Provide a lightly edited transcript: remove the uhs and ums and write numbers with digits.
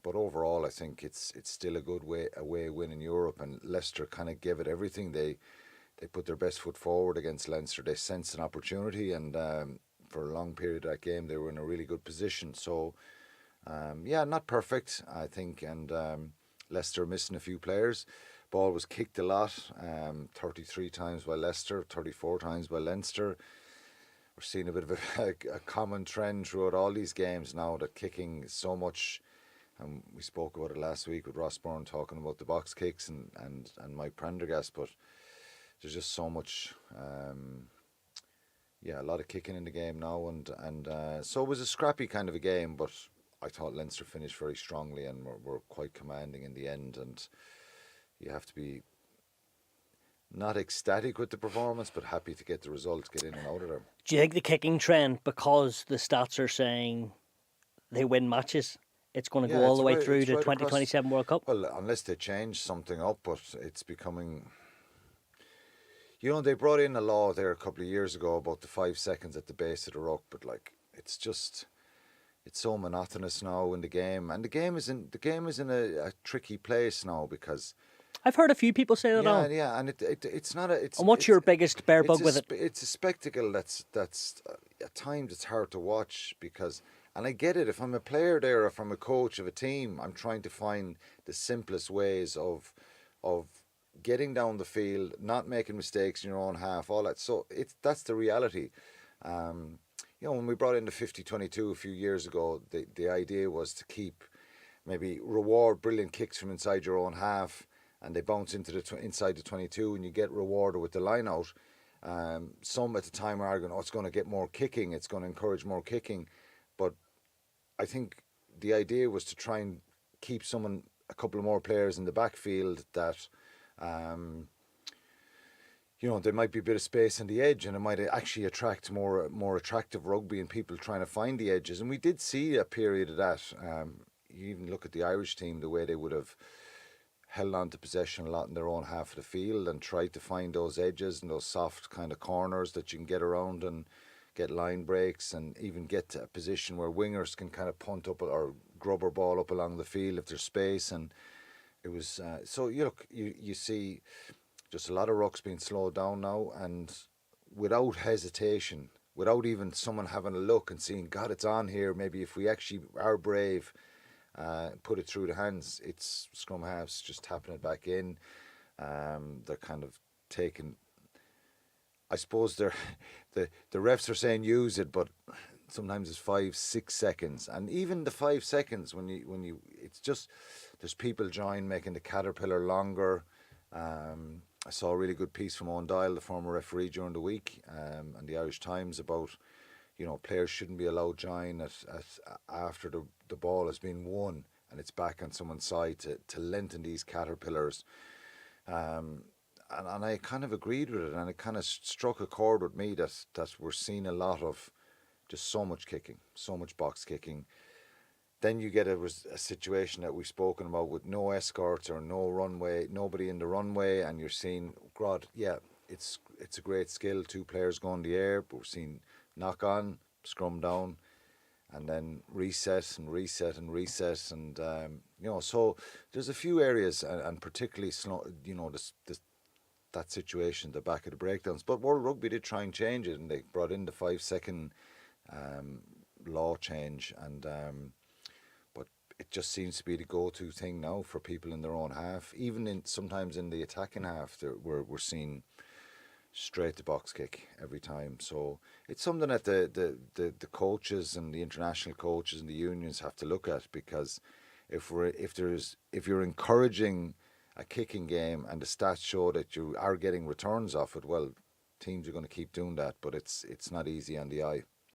But overall, I think it's still a good away win in Europe, and Leicester kind of gave it everything. They put their best foot forward against Leinster. They sensed an opportunity, and for a long period of that game, they were in a really good position. So, yeah, not perfect, I think, and Leicester missing a few players. Ball was kicked a lot, 33 times by Leicester, 34 times by Leinster. We're seeing a bit of a common trend throughout all these games now, that kicking is so much. And we spoke about it last week with Ross Byrne talking about the box kicks and Mike Prendergast, but there's just so much, yeah, a lot of kicking in the game now, and so it was a scrappy kind of a game, but I thought Leinster finished very strongly and were quite commanding in the end, and you have to be not ecstatic with the performance, but happy to get the result, get in and out of there. Do you think the kicking trend, because the stats are saying they win matches, it's going to go all the way through the 2027 World Cup? Well, unless they change something up, but it's becoming... You know, they brought in a law there a couple of years ago about the 5 seconds at the base of the ruck, but like it's so monotonous now in the game, and the game is in a tricky place now because I've heard a few people say that. Yeah, and it's not a. It's, and what's your biggest bear bug with it? It's a spectacle that's at times it's hard to watch because, and I get it. If I'm a player there, or if I'm a coach of a team, I'm trying to find the simplest ways of getting down the field, not making mistakes in your own half, all that. So that's the reality. You know, when we brought in the 50-22 a few years ago, the idea was to maybe reward brilliant kicks from inside your own half, and they bounce into inside the 22, and you get rewarded with the line out. Some at the time are arguing, it's going to get more kicking, it's going to encourage more kicking. But I think the idea was to try and keep a couple of more players in the backfield that, you know, there might be a bit of space on the edge, and it might actually attract more attractive rugby and people trying to find the edges. And we did see a period of that. You even look at the Irish team, the way they would have held on to possession a lot in their own half of the field and tried to find those edges and those soft kind of corners that you can get around and get line breaks, and even get to a position where wingers can kind of punt up or grub or ball up along the field if there's space. And it was so you see just a lot of rucks being slowed down now, and without hesitation, without even someone having a look and seeing, God, it's on here, maybe if we actually are brave, put it through the hands, it's scrum halves just tapping it back in. They're kind of taking, I suppose the refs are saying use it, but sometimes it's 5-6 seconds, and even the 5 seconds when you it's just, there's people making the caterpillar longer. I saw a really good piece from Owen Doyle, the former referee, during the week, and the Irish Times about, you know, players shouldn't be allowed join after the ball has been won and it's back on someone's side to lengthen these caterpillars. And I kind of agreed with it, and it kind of struck a chord with me that we're seeing a lot of just so much kicking, so much box kicking. Then you get a situation that we've spoken about with no escorts or no runway, nobody in the runway, and you're seeing, God, yeah, it's a great skill, 2 players go in the air, but we're seeing knock on, scrum down, and then reset and reset and reset, and you know, so there's a few areas, and particularly slow, you know, that situation, the back of the breakdowns. But World Rugby did try and change it, and they brought in the 5 second law change, and but it just seems to be the go-to thing now for people in their own half. Even sometimes in the attacking half, we're seeing straight to box kick every time. So it's something that the coaches and the international coaches and the unions have to look at, because if you're encouraging a kicking game and the stats show that you are getting returns off it, well, teams are going to keep doing that, but it's not easy on the eye.